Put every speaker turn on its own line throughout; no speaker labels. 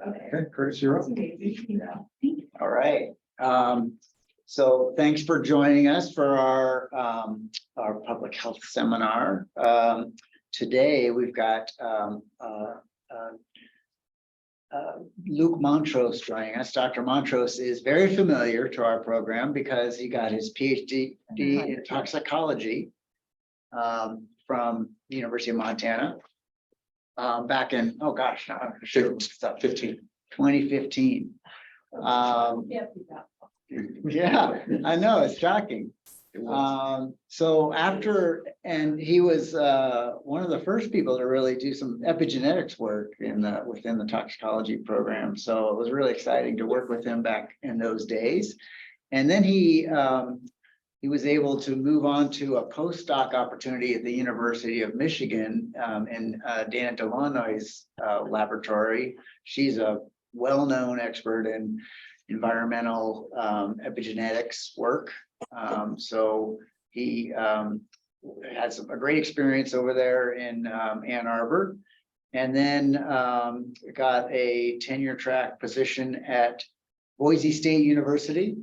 Okay, Curtis, you're up.
All right. So thanks for joining us for our public health seminar. Today we've got Luke Montrose joining us. Dr. Montrose is very familiar to our program because he got his PhD in toxicology from the University of Montana back in, oh gosh, now I'm sure it was 2015. Yeah, I know, it's shocking. So after, and he was one of the first people to really do some epigenetics work within the toxicology program. So it was really exciting to work with him back in those days. And then he was able to move on to a postdoc opportunity at the University of Michigan in Dana Delanoy's laboratory. She's a well-known expert in environmental epigenetics work. So he had a great experience over there in Ann Arbor, and then got a tenure track position at Boise State University,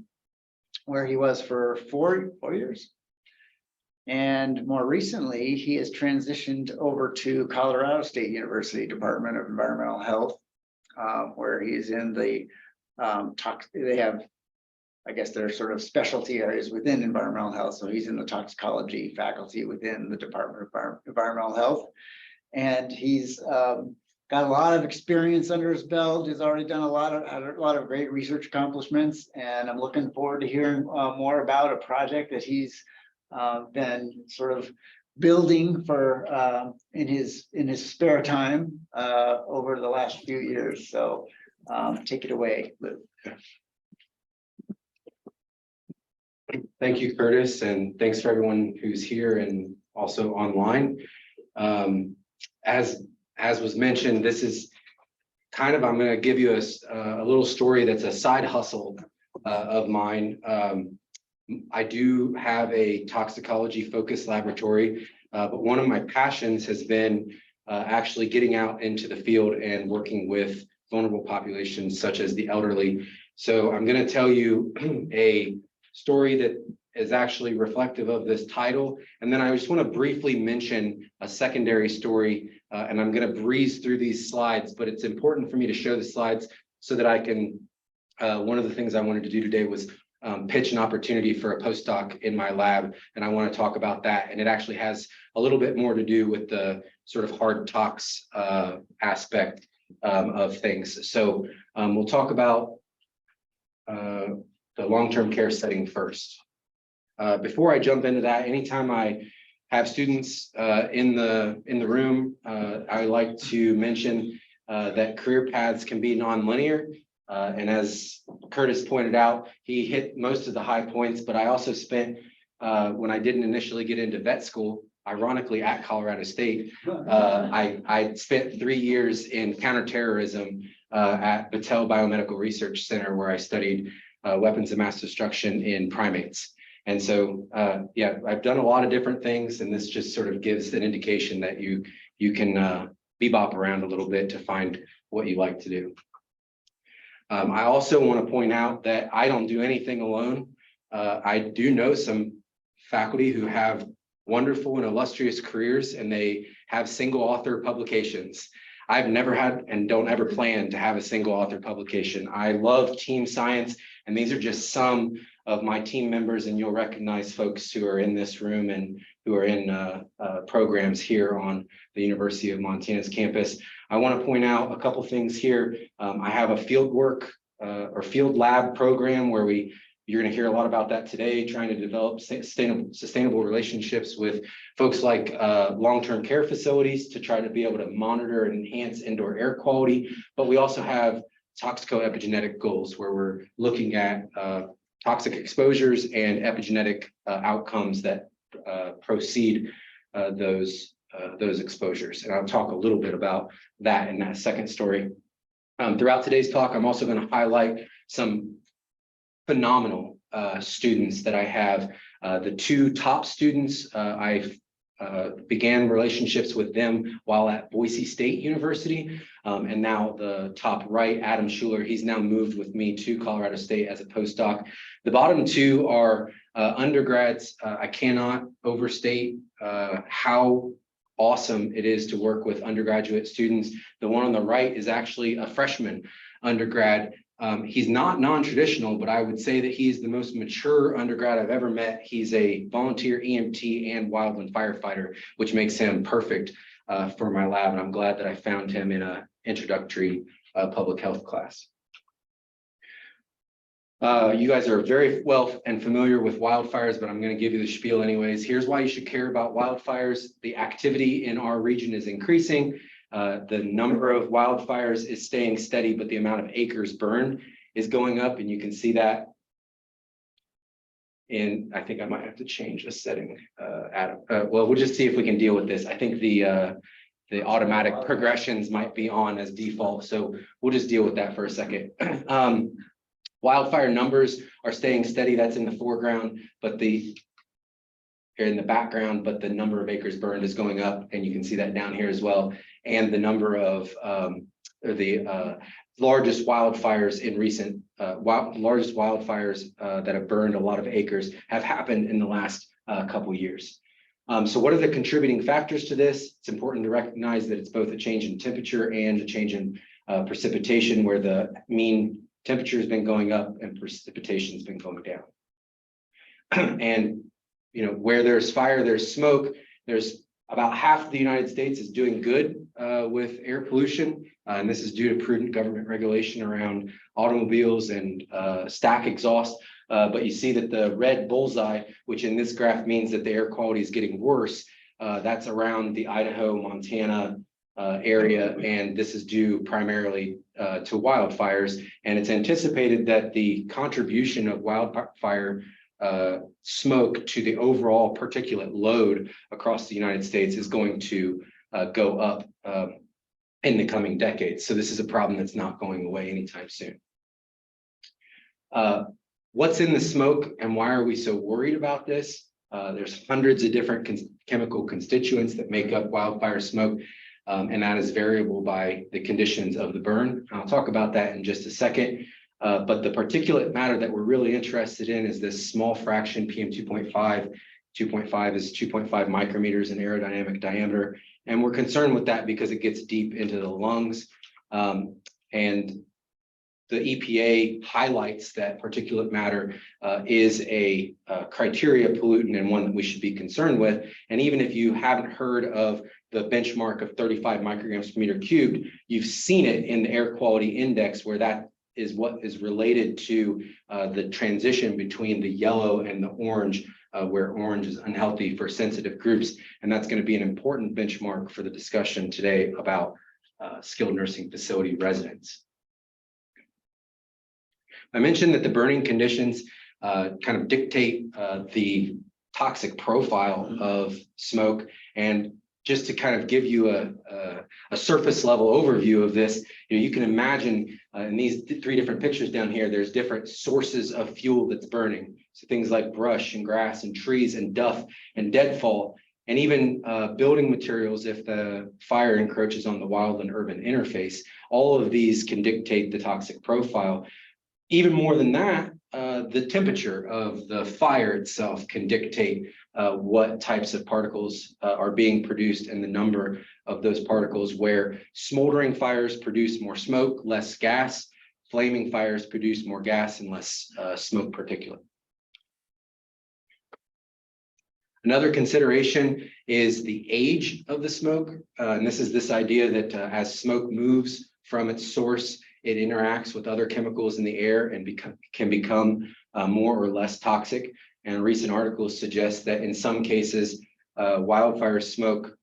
where he was for four years. And more recently, he has transitioned over to Colorado State University Department of Environmental Health, where he's in the they have, I guess, their sort of specialty areas within environmental health. So he's in the toxicology faculty within the Department of Environmental Health. And he's got a lot of experience under his belt. He's already done a lot of great research accomplishments. And I'm looking forward to hearing more about a project that he's been sort of building for in his spare time over the last few years. So take it away, Luke.
Thank you, Curtis, and thanks for everyone who's here and also online. As was mentioned, this is kind of, I'm going to give you a little story that's a side hustle of mine. I do have a toxicology focused laboratory, but one of my passions has been actually getting out into the field and working with vulnerable populations such as the elderly. So I'm going to tell you a story that is actually reflective of this title. And then I just want to briefly mention a secondary story, and I'm going to breeze through these slides, but it's important for me to show the slides so that I can, one of the things I wanted to do today was pitch an opportunity for a postdoc in my lab, and I want to talk about that. And it actually has a little bit more to do with the sort of hard tox aspect of things. So we'll talk about the long-term care setting first. Before I jump into that, anytime I have students in the room, I like to mention that career paths can be nonlinear. And as Curtis pointed out, he hit most of the high points, but I also spent, when I didn't initially get into vet school, ironically at Colorado State, I spent 3 years in counterterrorism at Battelle Biomedical Research Center, where I studied weapons of mass destruction in primates. And so, yeah, I've done a lot of different things, and this just sort of gives an indication that you can bebop around a little bit to find what you like to do. I also want to point out that I don't do anything alone. I do know some faculty who have wonderful and illustrious careers, and they have single author publications. I've never had and don't ever plan to have a single author publication. I love team science, and these are just some of my team members, and you'll recognize folks who are in this room and who are in programs here on the University of Montana's campus. I want to point out a couple things here. I have a field work or field lab program where you're going to hear a lot about that today, trying to develop sustainable relationships with folks like long-term care facilities to try to be able to monitor and enhance indoor air quality. But we also have toxicoepigenetic goals where we're looking at toxic exposures and epigenetic outcomes that proceed those exposures. And I'll talk a little bit about that in that second story. Throughout today's talk, I'm also going to highlight some phenomenal students that I have. The two top students I've began relationships with them while at Boise State University. And now the top right, Adam Schuler, he's now moved with me to Colorado State as a postdoc. The bottom two are undergrads. I cannot overstate how awesome it is to work with undergraduate students. The one on the right is actually a freshman undergrad. He's not non-traditional, but I would say that he's the most mature undergrad I've ever met. He's a volunteer EMT and wildland firefighter, which makes him perfect for my lab. And I'm glad that I found him in an introductory public health class. You guys are very well and familiar with wildfires, but I'm going to give you the spiel anyways. Here's why you should care about wildfires. The activity in our region is increasing. The number of wildfires is staying steady, but the amount of acres burned is going up, and you can see that. And I think I might have to change the setting, Adam. Well, we'll just see if we can deal with this. I think the automatic progressions might be on as default, so we'll just deal with that for a second. Wildfire numbers are staying steady. That's in the foreground, but here in the background, but the number of acres burned is going up, and you can see that down here as well. And the number of largest wildfires in recent largest wildfires that have burned a lot of acres have happened in the last couple years. So what are the contributing factors to this? It's important to recognize that it's both a change in temperature and a change in precipitation, where the mean temperature has been going up and precipitation has been going down. And where there's fire, there's smoke. There's about half of the United States is doing good with air pollution, and this is due to prudent government regulation around automobiles and stack exhaust. But you see that the red bullseye, which in this graph means that the air quality is getting worse, that's around the Idaho, Montana area, and this is due primarily to wildfires. And it's anticipated that the contribution of wildfire smoke to the overall particulate load across the United States is going to go up in the coming decades. So this is a problem that's not going away anytime soon. What's in the smoke and why are we so worried about this? There's hundreds of different chemical constituents that make up wildfire smoke, and that is variable by the conditions of the burn. I'll talk about that in just a second. But the particulate matter that we're really interested in is this small fraction, PM2.5. 2.5 is 2.5 micrometers in aerodynamic diameter. And we're concerned with that because it gets deep into the lungs. And the EPA highlights that particulate matter is a criteria pollutant and one that we should be concerned with. And even if you haven't heard of the benchmark of 35 micrograms per meter cubed, you've seen it in the air quality index, where that is what is related to the transition between the yellow and the orange, where orange is unhealthy for sensitive groups. And that's going to be an important benchmark for the discussion today about skilled nursing facility residents. I mentioned that the burning conditions kind of dictate the toxic profile of smoke. And just to kind of give you a surface level overview of this, you can imagine in these three different pictures down here, there's different sources of fuel that's burning. So things like brush and grass and trees and duff and deadfall, and even building materials if the fire encroaches on the wild and urban interface. All of these can dictate the toxic profile. Even more than that, the temperature of the fire itself can dictate what types of particles are being produced and the number of those particles, where smoldering fires produce more smoke, less gas. Flaming fires produce more gas and less smoke particulate. Another consideration is the age of the smoke. And this is this idea that as smoke moves from its source, it interacts with other chemicals in the air and can become more or less toxic. And recent articles suggest that in some cases, wildfire smoke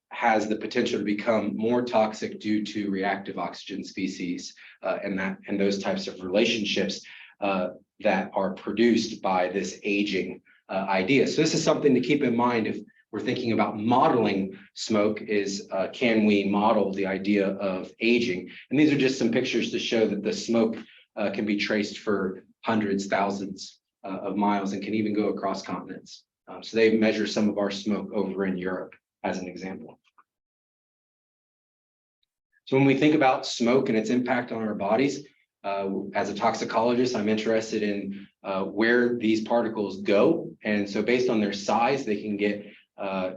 has the potential to become more toxic due to reactive oxygen species and those types of relationships that are produced by this aging idea. So this is something to keep in mind if we're thinking about modeling smoke, is can we model the idea of aging? And these are just some pictures to show that the smoke can be traced for hundreds, thousands of miles and can even go across continents So they measure some of our smoke over in Europe as an example. So when we think about smoke and its impact on our bodies, as a toxicologist, I'm interested in where these particles go. And so based on their size, they can get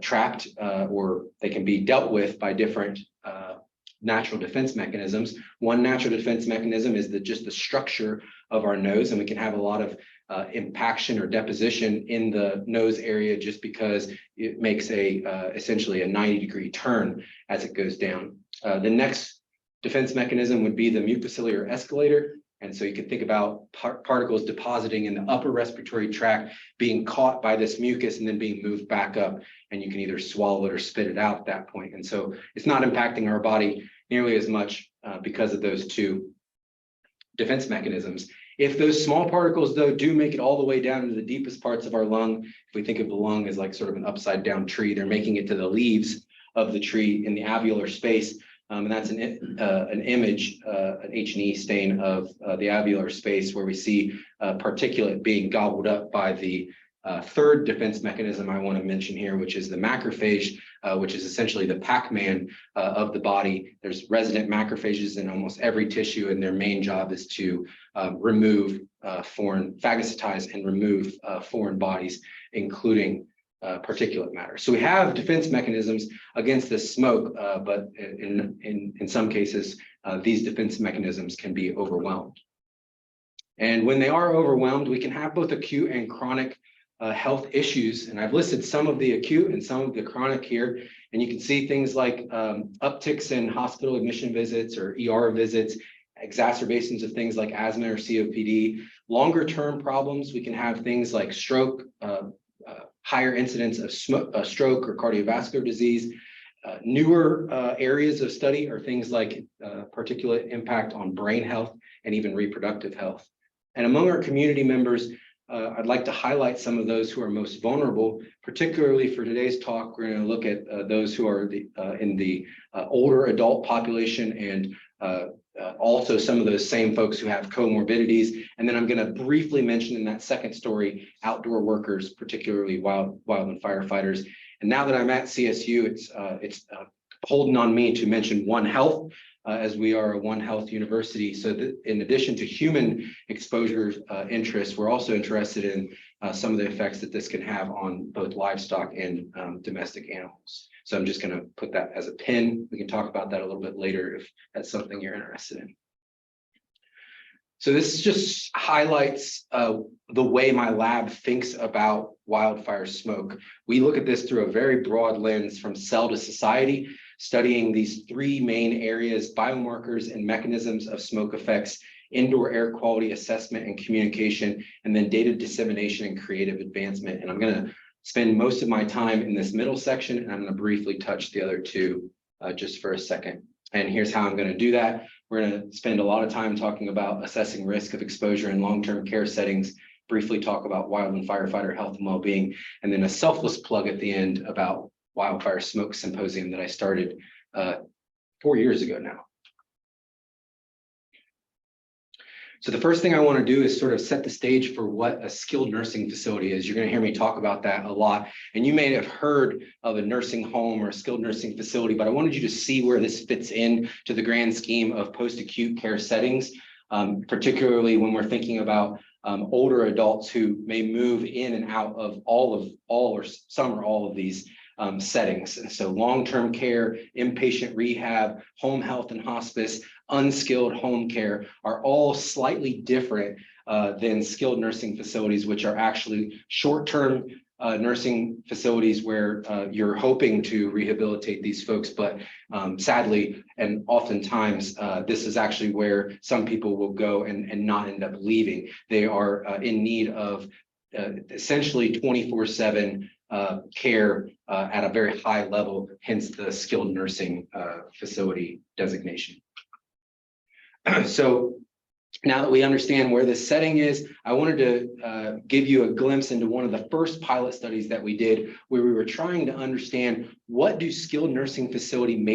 trapped or they can be dealt with by different natural defense mechanisms. One natural defense mechanism is just the structure of our nose, and we can have a lot of impaction or deposition in the nose area just because it makes essentially a 90-degree turn as it goes down. The next defense mechanism would be the mucociliary escalator. And so you can think about particles depositing in the upper respiratory tract, being caught by this mucus and then being moved back up, and you can either swallow it or spit it out at that point. And so it's not impacting our body nearly as much because of those two defense mechanisms. If those small particles, though, do make it all the way down into the deepest parts of our lung, if we think of the lung as like sort of an upside down tree, they're making it to the leaves of the tree in the alveolar space. And that's an image, an H&E stain of the alveolar space where we see particulate being gobbled up by the third defense mechanism I want to mention here, which is the macrophage, which is essentially the Pac-Man of the body. There's resident macrophages in almost every tissue, and their main job is to remove phagocytize and remove foreign bodies, including particulate matter. So we have defense mechanisms against this smoke, but in some cases, these defense mechanisms can be overwhelmed. And when they are overwhelmed, we can have both acute and chronic health issues. And I've listed some of the acute and some of the chronic here. And you can see things like upticks in hospital admission visits or ER visits, exacerbations of things like asthma or COPD. Longer term problems, we can have things like stroke, higher incidence of stroke or cardiovascular disease. Newer areas of study are things like particulate impact on brain health and even reproductive health. And among our community members, I'd like to highlight some of those who are most vulnerable. Particularly for today's talk, we're going to look at those who are in the older adult population, and also some of those same folks who have comorbidities. And then I'm going to briefly mention in that second story, outdoor workers, particularly wildland firefighters. And now that I'm at CSU, it's holding on me to mention One Health, as we are a One Health university. So that in addition to human exposure interests, we're also interested in some of the effects that this can have on both livestock and domestic animals. So I'm just going to put that as a pin. We can talk about that a little bit later if that's something you're interested in. So this just highlights the way my lab thinks about wildfire smoke. We look at this through a very broad lens from cell to society, studying these three main areas: biomarkers and mechanisms of smoke effects, indoor air quality assessment and communication, and then data dissemination and creative advancement. And I'm going to spend most of my time in this middle section, and I'm going to briefly touch the other two just for a second. And here's how I'm going to do that. We're going to spend a lot of time talking about assessing risk of exposure in long-term care settings, briefly talk about wildland firefighter health and well-being, and then a selfless plug at the end about Wildfire Smoke Symposium that I started 4 years ago now. So the first thing I want to do is sort of set the stage for what a skilled nursing facility is. You're going to hear me talk about that a lot. And you may have heard of a nursing home or a skilled nursing facility, but I wanted you to see where this fits in to the grand scheme of post-acute care settings, particularly when we're thinking about older adults who may move in and out of all or some or all of these settings. And so long-term care, inpatient rehab, home health and hospice, unskilled home care are all slightly different than skilled nursing facilities, which are actually short-term nursing facilities where you're hoping to rehabilitate these folks. But sadly, and oftentimes, this is actually where some people will go and not end up leaving. They are in need of essentially 24/7 care at a very high level, hence the skilled nursing facility designation. So now that we understand where this setting is, I wanted to give you a glimpse into one of the first pilot studies that we did, where we were trying to understand what do skilled nursing facility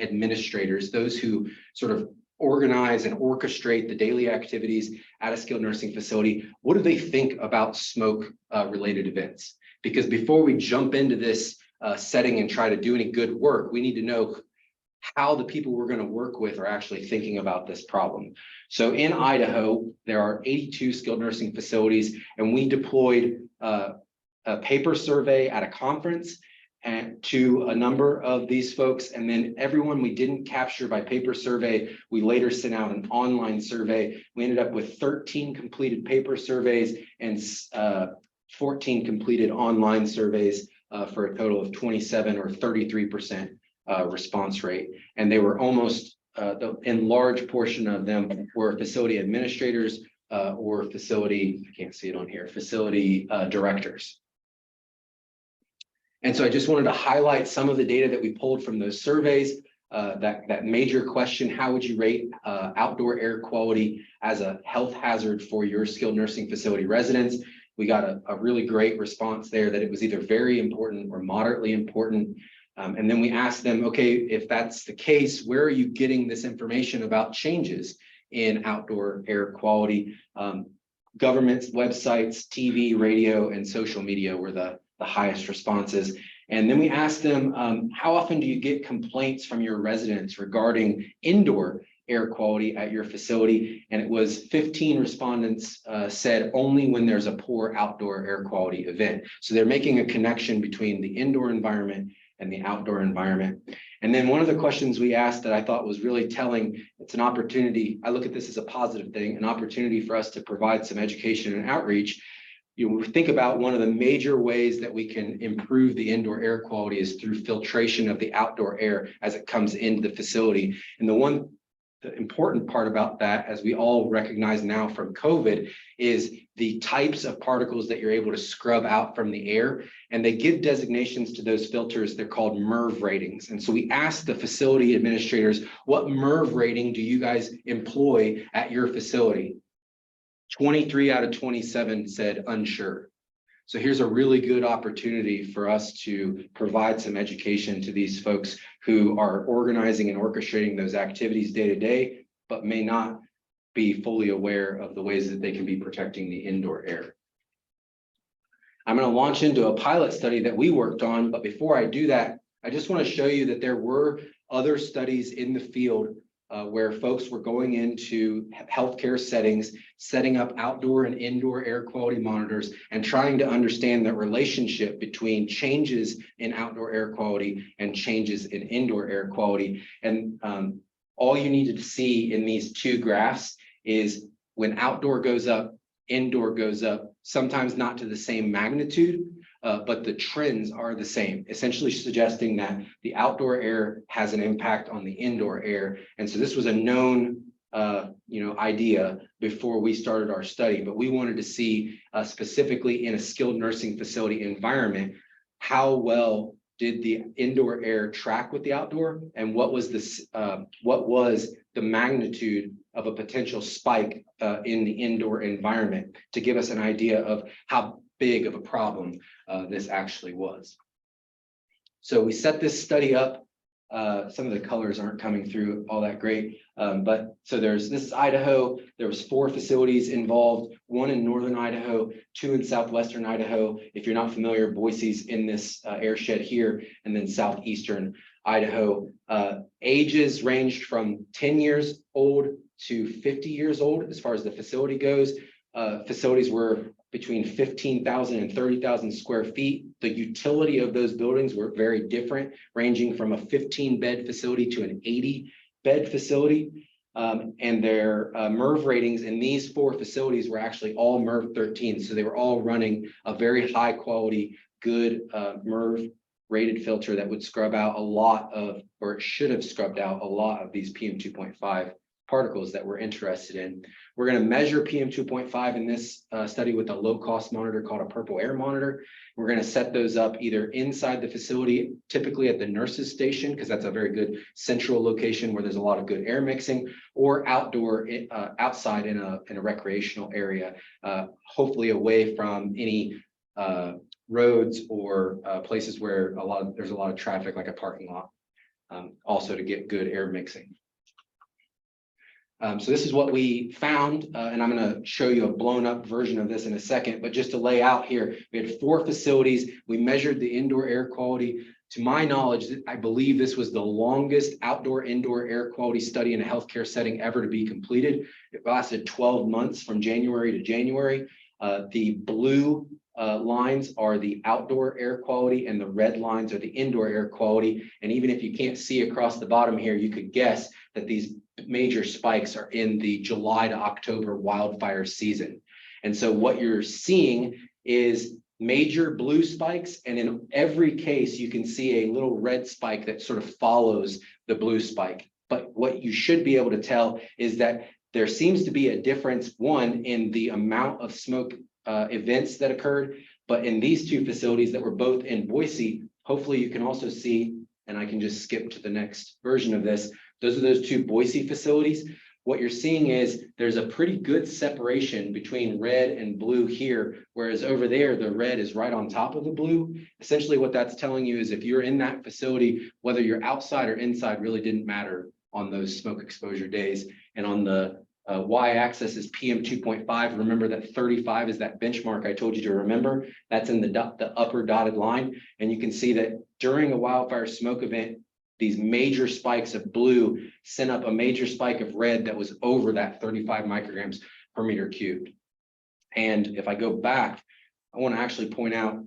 administrators, those who sort of organize and orchestrate the daily activities at a skilled nursing facility, what do they think about smoke related events? Because before we jump into this setting and try to do any good work, we need to know how the people we're going to work with are actually thinking about this problem. So in Idaho, there are 82 skilled nursing facilities, and we deployed a paper survey at a conference and to a number of these folks. And then everyone we didn't capture by paper survey, we later sent out an online survey. We ended up with 13 completed paper surveys and 14 completed online surveys for a total of 27 or 33% response rate. And they were almost, in large portion of them were facility administrators or facility, I can't see it on here, facility directors. And so I just wanted to highlight some of the data that we pulled from those surveys. That major question, how would you rate outdoor air quality as a health hazard for your skilled nursing facility residents? We got a really great response there that it was either very important or moderately important. And then we asked them, okay, if that's the case, where are you getting this information about changes in outdoor air quality? Governments, websites, TV, radio, and social media were the highest responses. And then we asked them, how often do you get complaints from your residents regarding indoor air quality at your facility? And it was 15 respondents said only when there's a poor outdoor air quality event. So they're making a connection between the indoor environment and the outdoor environment. And then one of the questions we asked that I thought was really telling, it's an opportunity, I look at this as a positive thing, an opportunity for us to provide some education and outreach. You know, we think about one of the major ways that we can improve the indoor air quality is through filtration of the outdoor air as it comes into the facility. And the important part about that, as we all recognize now from COVID, is the types of particles that you're able to scrub out from the air. And they give designations to those filters. They're called MERV ratings. And so we asked the facility administrators, what MERV rating do you guys employ at your facility? 23 out of 27 said unsure. So here's a really good opportunity for us to provide some education to these folks who are organizing and orchestrating those activities day to day, but may not be fully aware of the ways that they can be protecting the indoor air. I'm going to launch into a pilot study that we worked on, but before I do that, I just want to show you that there were other studies in the field where folks were going into healthcare settings, setting up outdoor and indoor air quality monitors, and trying to understand the relationship between changes in outdoor air quality and changes in indoor air quality. And all you needed to see in these two graphs is when outdoor goes up, indoor goes up, sometimes not to the same magnitude, but the trends are the same, essentially suggesting that the outdoor air has an impact on the indoor air. And so this was a known idea before we started our study, but we wanted to see specifically in a skilled nursing facility environment, how well did the indoor air track with the outdoor, and what was the magnitude of a potential spike in the indoor environment to give us an idea of how big of a problem this actually was. So we set this study up. Some of the colors aren't coming through all that great, but so this is Idaho. There was 4 facilities involved, 1 in northern Idaho, 2 in southwestern Idaho. If you're not familiar, Boise's in this airshed here, and then southeastern Idaho. Ages ranged from 10 years old to 50 years old as far as the facility goes. Facilities were between 15,000 and 30,000 square feet. The utility of those buildings were very different, ranging from a 15-bed facility to an 80-bed facility. And their MERV ratings in these 4 facilities were actually all MERV 13. So they were all running a very high quality, good MERV rated filter that would scrub out a lot of, or it should have scrubbed out a lot of these PM 2.5 particles that we're interested in. We're going to measure PM 2.5 in this study with a low-cost monitor called a purple air monitor. We're going to set those up either inside the facility, typically at the nurses station, because that's a very good central location where there's a lot of good air mixing, or outdoor, outside in a recreational area, hopefully away from any roads or places where there's a lot of traffic, like a parking lot, also to get good air mixing. So this is what we found, and I'm going to show you a blown up version of this in a second, but just to lay out here, we had 4 facilities. We measured the indoor air quality. To my knowledge, I believe this was the longest outdoor-indoor air quality study in a healthcare setting ever to be completed. It lasted 12 months from January to January. The blue lines are the outdoor air quality and the red lines are the indoor air quality. And even if you can't see across the bottom here, you could guess that these major spikes are in the July to October wildfire season. And so what you're seeing is major blue spikes, and in every case you can see a little red spike that sort of follows the blue spike. But what you should be able to tell is that there seems to be a difference, one, in the amount of smoke events that occurred, but in these 2 facilities that were both in Boise, hopefully you can also see, and I can just skip to the next version of this. Those are those 2 Boise facilities. What you're seeing is there's a pretty good separation between red and blue here, whereas over there, the red is right on top of the blue. Essentially what that's telling you is if you're in that facility, whether you're outside or inside really didn't matter on those smoke exposure days. And on the y-axis is PM 2.5. Remember that 35 is that benchmark I told you to remember. That's in the upper dotted line. And you can see that during a wildfire smoke event, these major spikes of blue sent up a major spike of red that was over that 35 micrograms per meter cubed. And if I go back, I want to actually point out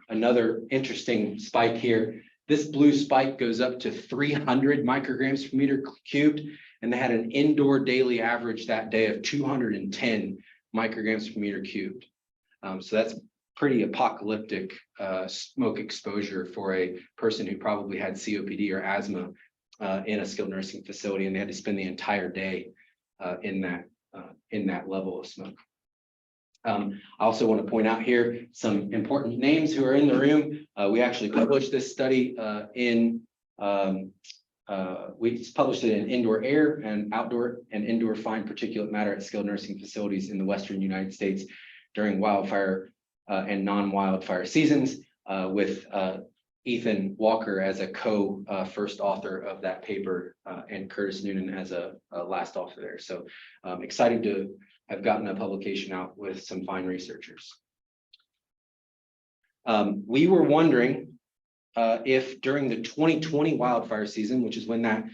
another interesting spike here. This blue spike goes up to 300 micrograms per meter cubed, and they had an indoor daily average that day of 210 micrograms per meter cubed. So that's pretty apocalyptic smoke exposure for a person who probably had COPD or asthma in a skilled nursing facility, and they had to spend the entire day in that level of smoke. I also want to point out here some important names who are in the room. We actually published this study we published it in Indoor Air and Outdoor and Indoor Fine Particulate Matter at Skilled Nursing Facilities in the Western United States during wildfire and non-wildfire seasons, with Ethan Walker as a first author of that paper, and Curtis Noonan as a last author there. So excited to have gotten a publication out with some fine researchers. We were wondering if during the 2020 wildfire season, which is when that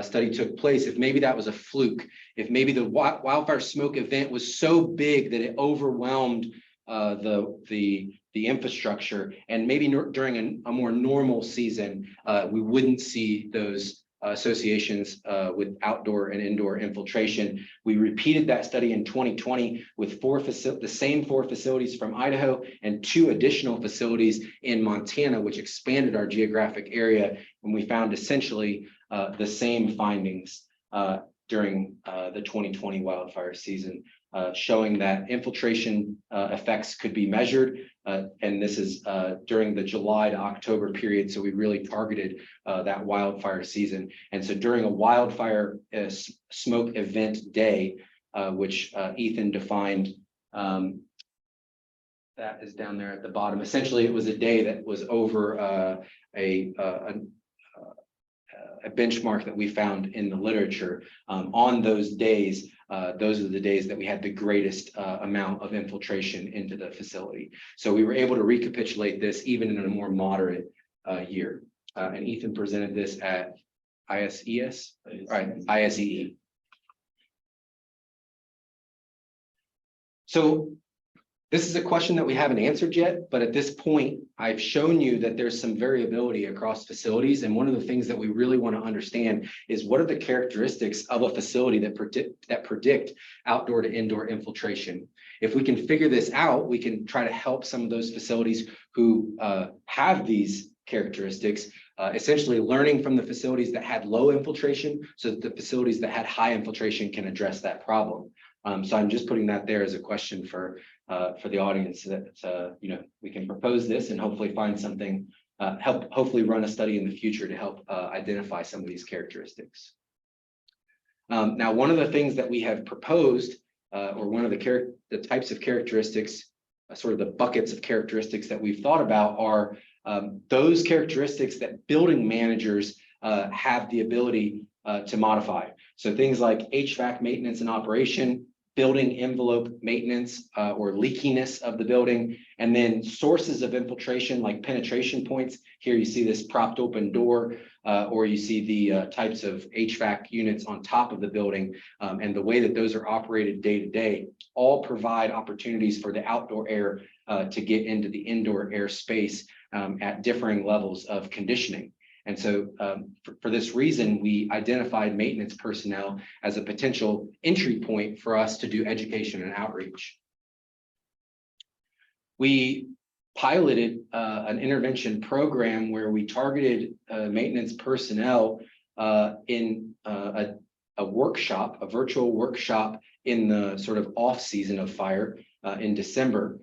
study took place, if maybe that was a fluke, if maybe the wildfire smoke event was so big that it overwhelmed the infrastructure, and maybe during a more normal season, we wouldn't see those associations with outdoor and indoor infiltration. We repeated that study in 2020 with the same 4 facilities from Idaho and 2 additional facilities in Montana, which expanded our geographic area, and we found essentially the same findings during the 2020 wildfire season, showing that infiltration effects could be measured. And this is during the July to October period. So we really targeted that wildfire season. And so during a wildfire smoke event day, which Ethan defined, that is down there at the bottom. Essentially, it was a day that was over a benchmark that we found in the literature. On those days, those are the days that we had the greatest amount of infiltration into the facility. So we were able to recapitulate this even in a more moderate year. And Ethan presented this at ISES, right? ISEE. So this is a question that we haven't answered yet, but at this point, I've shown you that there's some variability across facilities. And one of the things that we really want to understand is what are the characteristics of a facility that predict outdoor to indoor infiltration. If we can figure this out, we can try to help some of those facilities who have these characteristics, essentially learning from the facilities that had low infiltration so that the facilities that had high infiltration can address that problem. So I'm just putting that there as a question for the audience, that we can propose this and hopefully find something, hopefully run a study in the future to help identify some of these characteristics. Now, one of the things that we have proposed, or one of the types of characteristics, sort of the buckets of characteristics that we've thought about, are those characteristics that building managers have the ability to modify. So things like HVAC maintenance and operation, building envelope maintenance or leakiness of the building, and then sources of infiltration like penetration points. Here you see this propped open door, or you see the types of HVAC units on top of the building, and the way that those are operated day to day, all provide opportunities for the outdoor air to get into the indoor air space at differing levels of conditioning. And so for this reason, we identified maintenance personnel as a potential entry point for us to do education and outreach. We piloted an intervention program where we targeted maintenance personnel in a workshop, a virtual workshop in the sort of off season of fire in December.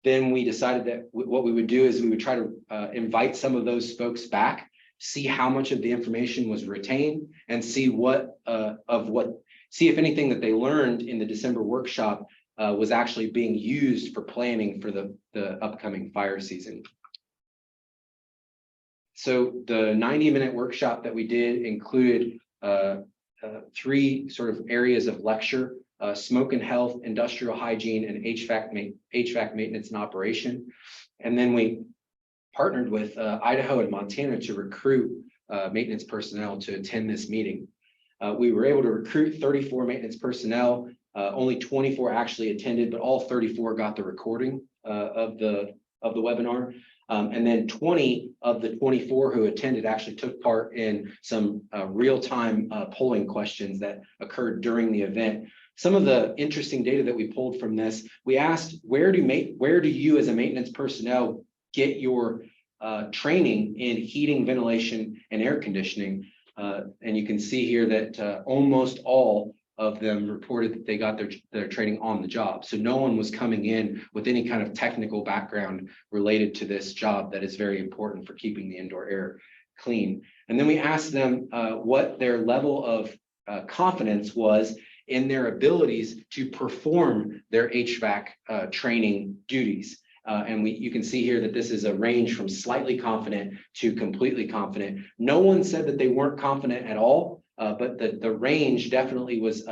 Then we decided that what we would do is we would try to invite some of those folks back, see how much of the information was retained, and see see if anything that they learned in the December workshop was actually being used for planning for the upcoming fire season. So the 90-minute workshop that we did included 3 sort of areas of lecture: smoke and health, industrial hygiene, and HVAC maintenance and operation. And then we partnered with Idaho and Montana to recruit maintenance personnel to attend this meeting. We were able to recruit 34 maintenance personnel. Only 24 actually attended, but all 34 got the recording of the webinar. And then 20 of the 24 who attended actually took part in some real-time polling questions that occurred during the event. Some of the interesting data that we pulled from this, we asked, where do you as a maintenance personnel get your training in heating, ventilation, and air conditioning? And you can see here that almost all of them reported that they got their training on the job. So no one was coming in with any kind of technical background related to this job that is very important for keeping the indoor air clean. And then we asked them what their level of confidence was in their abilities to perform their HVAC training duties. And you can see here that this is a range from slightly confident to completely confident. No one said that they weren't confident at all, but the range definitely was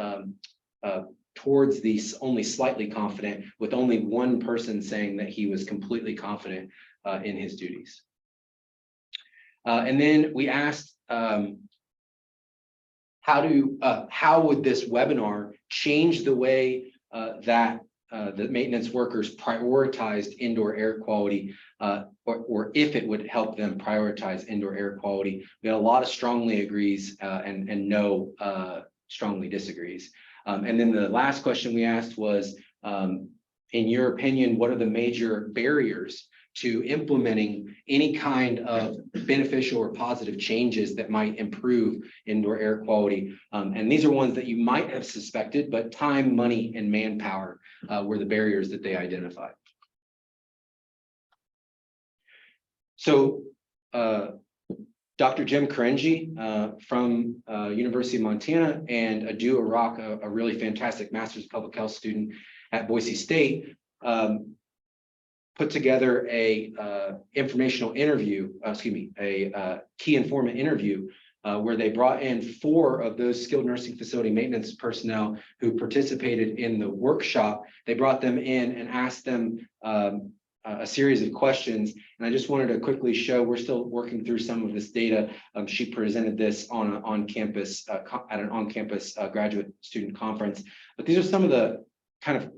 towards the only slightly confident, with only one person saying that he was completely confident in his duties. And then we asked, how would this webinar change the way that the maintenance workers prioritized indoor air quality, or if it would help them prioritize indoor air quality? We had a lot of strongly agrees and no strongly disagrees. And then the last question we asked was, in your opinion, what are the major barriers to implementing any kind of beneficial or positive changes that might improve indoor air quality? And these are ones that you might have suspected, but time, money, and manpower were the barriers that they identified. So Dr. Jim Karenji from University of Montana and Adu Arak, a really fantastic Master's of Public Health student at Boise State, put together a informational interview, a key informant interview, where they brought in 4 of those skilled nursing facility maintenance personnel who participated in the workshop. They brought them in and asked them a series of questions. And I just wanted to quickly show, we're still working through some of this data. She presented this on an on-campus graduate student conference. But these are some of the kind of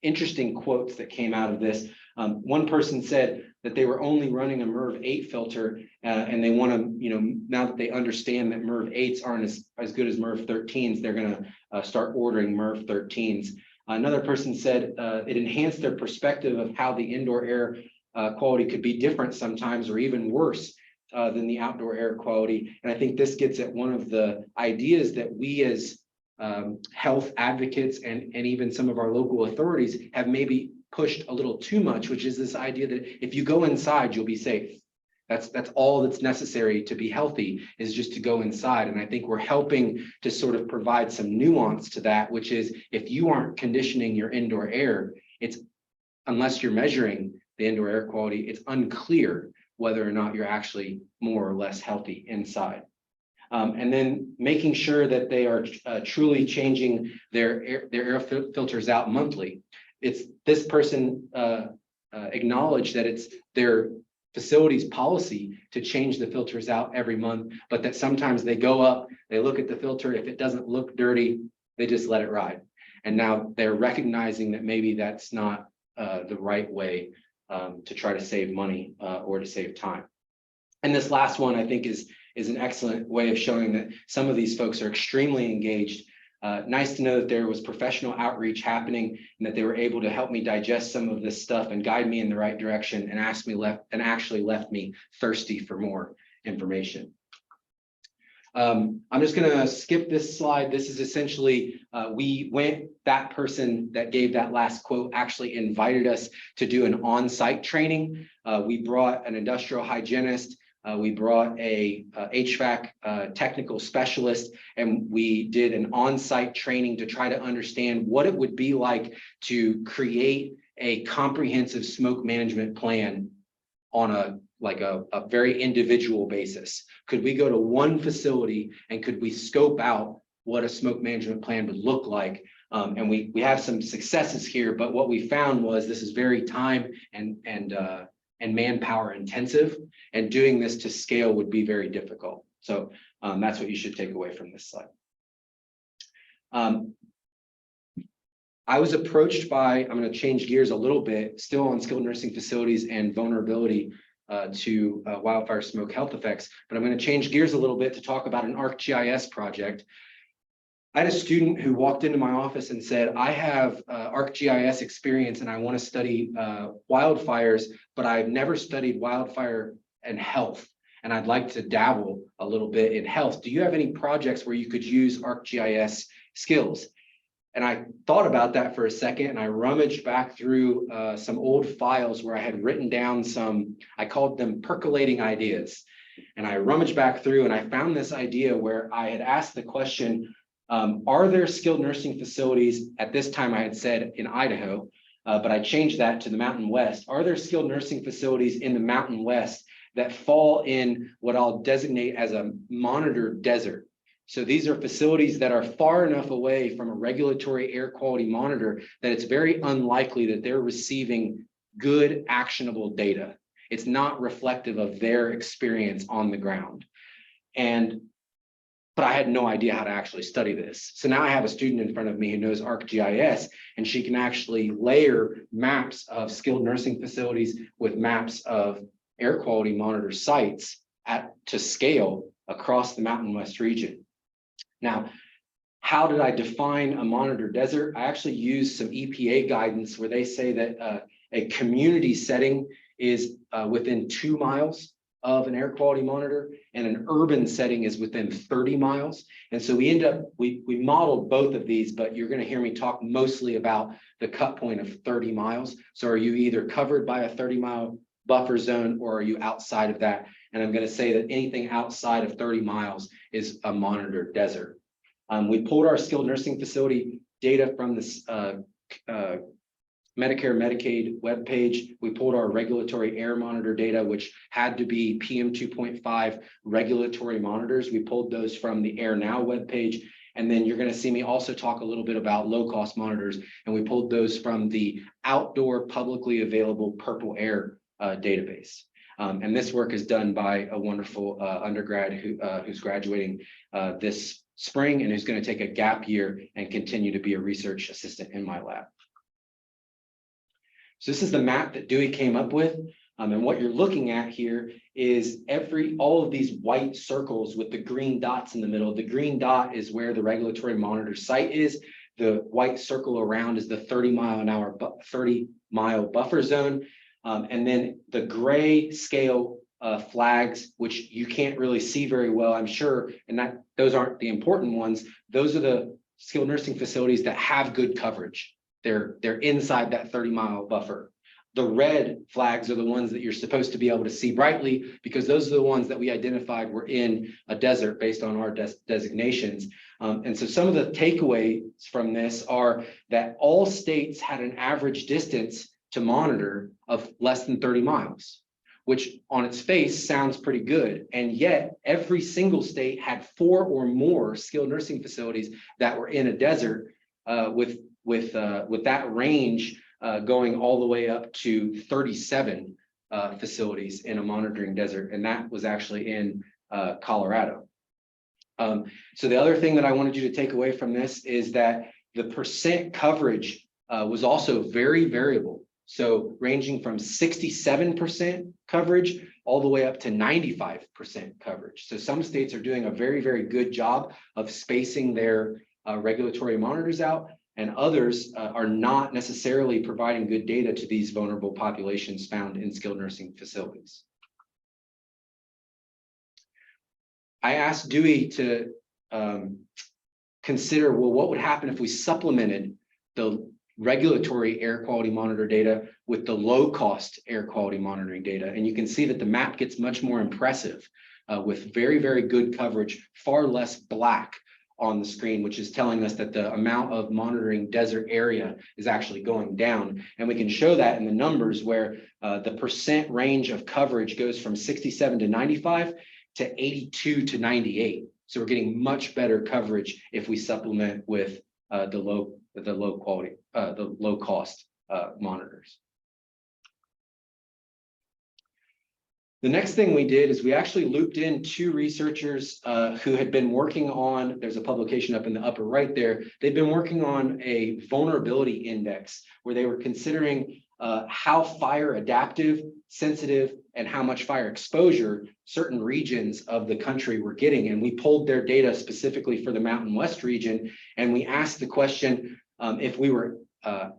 interesting quotes that came out of this. One person said that they were only running a MERV 8 filter, and they want to, now that they understand that MERV 8s aren't as good as MERV 13s, they're going to start ordering MERV 13s. Another person said it enhanced their perspective of how the indoor air quality could be different sometimes, or even worse than the outdoor air quality. And I think this gets at one of the ideas that we as health advocates and even some of our local authorities have maybe pushed a little too much, which is this idea that if you go inside, you'll be safe. That's all that's necessary to be healthy, is just to go inside. And I think we're helping to sort of provide some nuance to that, which is, if you aren't conditioning your indoor air, unless you're measuring the indoor air quality, it's unclear whether or not you're actually more or less healthy inside. And then making sure that they are truly changing their air filters out monthly. It's this person acknowledged that it's their facility's policy to change the filters out every month, but that sometimes they go up, they look at the filter, if it doesn't look dirty, they just let it ride. And now they're recognizing that maybe that's not the right way to try to save money or to save time. And this last one, I think, is an excellent way of showing that some of these folks are extremely engaged. Nice to know that there was professional outreach happening and that they were able to help me digest some of this stuff and guide me in the right direction and actually left me thirsty for more information. I'm just going to skip this slide. This is essentially, that person that gave that last quote actually invited us to do an on-site training. We brought an industrial hygienist. We brought a HVAC technical specialist, and we did an on-site training to try to understand what it would be like to create a comprehensive smoke management plan on a very individual basis. Could we go to one facility and could we scope out what a smoke management plan would look like? And we have some successes here, but what we found was this is very time and manpower intensive, and doing this to scale would be very difficult. So that's what you should take away from this slide. I was approached by, I'm going to change gears a little bit, still on skilled nursing facilities and vulnerability to wildfire smoke health effects, but I'm going to change gears a little bit to talk about an ArcGIS project. I had a student who walked into my office and said, I have ArcGIS experience and I want to study wildfires, but I've never studied wildfire and health, and I'd like to dabble a little bit in health. Do you have any projects where you could use ArcGIS skills? And I thought about that for a second, and I rummaged back through some old files where I had written down some, I called them percolating ideas. And I rummaged back through and I found this idea where I had asked the question, are there skilled nursing facilities, at this time I had said in Idaho, but I changed that to the Mountain West. Are there skilled nursing facilities in the Mountain West that fall in what I'll designate as a monitored desert? So these are facilities that are far enough away from a regulatory air quality monitor that it's very unlikely that they're receiving good, actionable data. It's not reflective of their experience on the ground. But I had no idea how to actually study this. So now I have a student in front of me who knows ArcGIS, and she can actually layer maps of skilled nursing facilities with maps of air quality monitor sites to scale across the Mountain West region. Now, how did I define a monitor desert? I actually used some EPA guidance where they say that a community setting is within 2 miles of an air quality monitor, and an urban setting is within 30 miles. And so we modeled both of these, but you're going to hear me talk mostly about the cut point of 30 miles. So are you either covered by a 30-mile buffer zone or are you outside of that? And I'm going to say that anything outside of 30 miles is a monitored desert. We pulled our skilled nursing facility data from this Medicare, Medicaid webpage. We pulled our regulatory air monitor data, which had to be PM 2.5 regulatory monitors. We pulled those from the Air Now webpage. And then you're going to see me also talk a little bit about low-cost monitors. And we pulled those from the outdoor publicly available Purple Air database. And this work is done by a wonderful undergrad who's graduating this spring and who's going to take a gap year and continue to be a research assistant in my lab. So this is the map that Dewey came up with. And what you're looking at here is all of these white circles with the green dots in the middle. The green dot is where the regulatory monitor site is. The white circle around is the 30-mile buffer zone. And then the gray scale flags, which you can't really see very well, I'm sure, and those aren't the important ones. Those are the skilled nursing facilities that have good coverage. They're inside that 30-mile buffer. The red flags are the ones that you're supposed to be able to see brightly, because those are the ones that we identified were in a desert based on our designations. And so some of the takeaways from this are that all states had an average distance to monitor of less than 30 miles. which on its face sounds pretty good. And yet every single state had 4 or more skilled nursing facilities that were in a desert, with that range going all the way up to 37 facilities in a monitoring desert. And that was actually in Colorado. So the other thing that I wanted you to take away from this is that the percent coverage was also very variable. So ranging from 67% coverage all the way up to 95% coverage. So some states are doing a very, very good job of spacing their regulatory monitors out, and others are not necessarily providing good data to these vulnerable populations found in skilled nursing facilities. I asked Dewey to consider, well, what would happen if we supplemented the regulatory air quality monitor data with the low cost air quality monitoring data. And you can see that the map gets much more impressive with very, very good coverage, far less black on the screen, which is telling us that the amount of monitoring desert area is actually going down. And we can show that in the numbers where the percent range of coverage goes from 67 to 95 to 82 to 98. So we're getting much better coverage if we supplement with the low cost monitors. The next thing we did is we actually looped in 2 researchers who had been working on, there's a publication up in the upper right there, they've been working on a vulnerability index where they were considering how fire adaptive, sensitive, and how much fire exposure certain regions of the country were getting. And we pulled their data specifically for the Mountain West region, and we asked the question if we were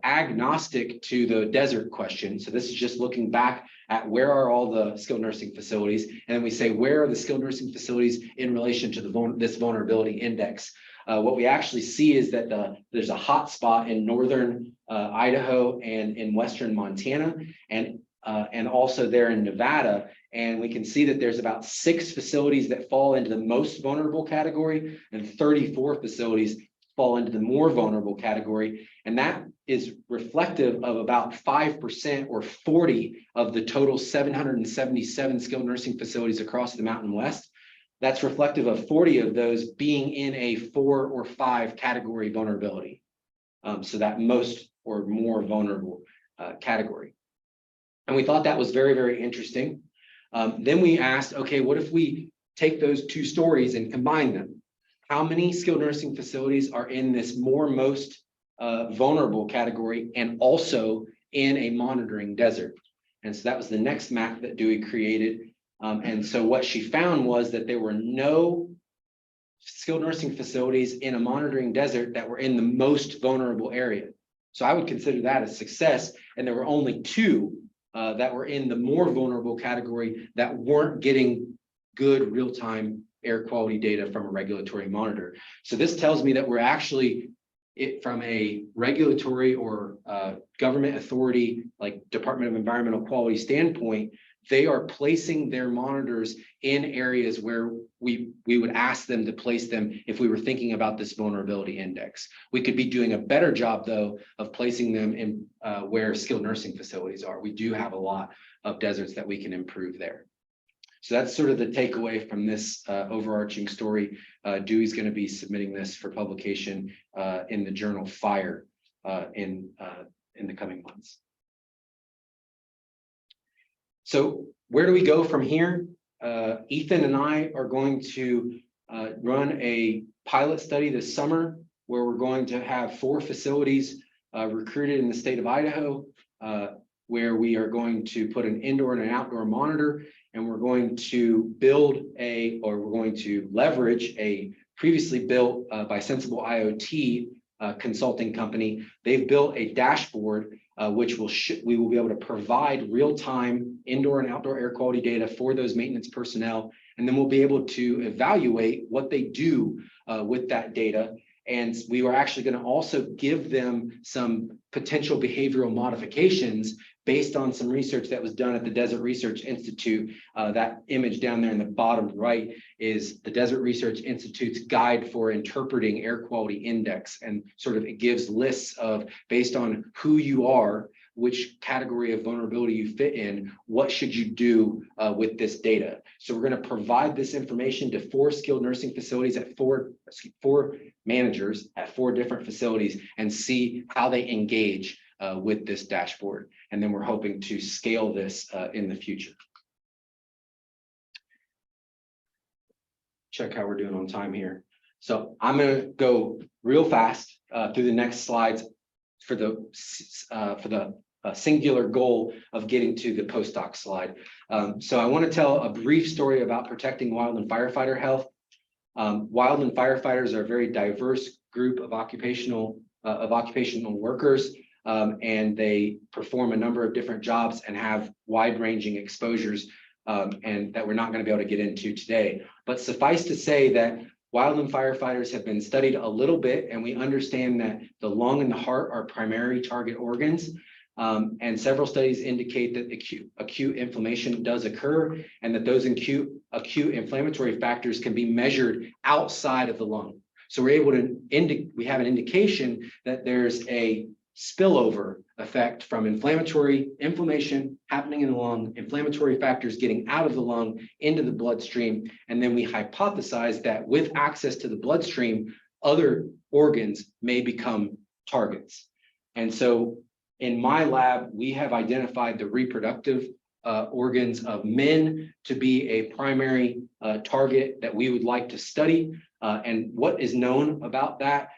agnostic to the desert question. So this is just looking back at where are all the skilled nursing facilities, and then we say where are the skilled nursing facilities in relation to this vulnerability index. What we actually see is that there's a hot spot in northern Idaho and in western Montana, and also there in Nevada. And we can see that there's about 6 facilities that fall into the most vulnerable category, and 34 facilities fall into the more vulnerable category. And that is reflective of about 5% or 40 of the total 777 skilled nursing facilities across the Mountain West. That's reflective of 40 of those being in a 4 or 5 category vulnerability. So that most or more vulnerable category. And we thought that was very, very interesting. Then we asked, okay, what if we take those 2 stories and combine them? How many skilled nursing facilities are in this most vulnerable category and also in a monitoring desert? And so that was the next map that Dewey created. And so what she found was that there were no skilled nursing facilities in a monitoring desert that were in the most vulnerable area. So I would consider that a success. And there were only 2 that were in the more vulnerable category that weren't getting good real-time air quality data from a regulatory monitor. So this tells me that we're actually, from a regulatory or government authority, like Department of Environmental Quality standpoint, they are placing their monitors in areas where we would ask them to place them if we were thinking about this vulnerability index. We could be doing a better job, though, of placing them in where skilled nursing facilities are. We do have a lot of deserts that we can improve there. So that's sort of the takeaway from this overarching story. Dewey's going to be submitting this for publication in the journal Fire in the coming months. So where do we go from here? Ethan and I are going to run a pilot study this summer where we're going to have 4 facilities recruited in the state of Idaho, where we are going to put an indoor and an outdoor monitor, and we're going to we're going to leverage a previously built by Sensible IoT consulting company. They've built a dashboard which we will be able to provide real-time indoor and outdoor air quality data for those maintenance personnel, and then we'll be able to evaluate what they do with that data. And we are actually going to also give them some potential behavioral modifications based on some research that was done at the Desert Research Institute. That image down there in the bottom right is the Desert Research Institute's guide for interpreting air quality index. And sort of it gives lists of, based on who you are, which category of vulnerability you fit in, what should you do with this data? So we're going to provide this information to 4 skilled nursing facilities at four managers at 4 different facilities and see how they engage with this dashboard. And then we're hoping to scale this in the future. Check how we're doing on time here. So I'm going to go real fast through the next slides for the singular goal of getting to the postdoc slide. So I want to tell a brief story about protecting wildland firefighter health. Wildland firefighters are a very diverse group of occupational workers, and they perform a number of different jobs and have wide-ranging exposures, and that we're not going to be able to get into today. But suffice to say that wildland firefighters have been studied a little bit, and we understand that the lung and the heart are primary target organs. And several studies indicate that acute inflammation does occur, and that those acute inflammatory factors can be measured outside of the lung. So we're able to we have an indication that there's a spillover effect from inflammation happening in the lung, inflammatory factors getting out of the lung into the bloodstream. And then we hypothesize that with access to the bloodstream, other organs may become targets. And so in my lab, we have identified the reproductive organs of men to be a primary target that we would like to study. And what is known about that?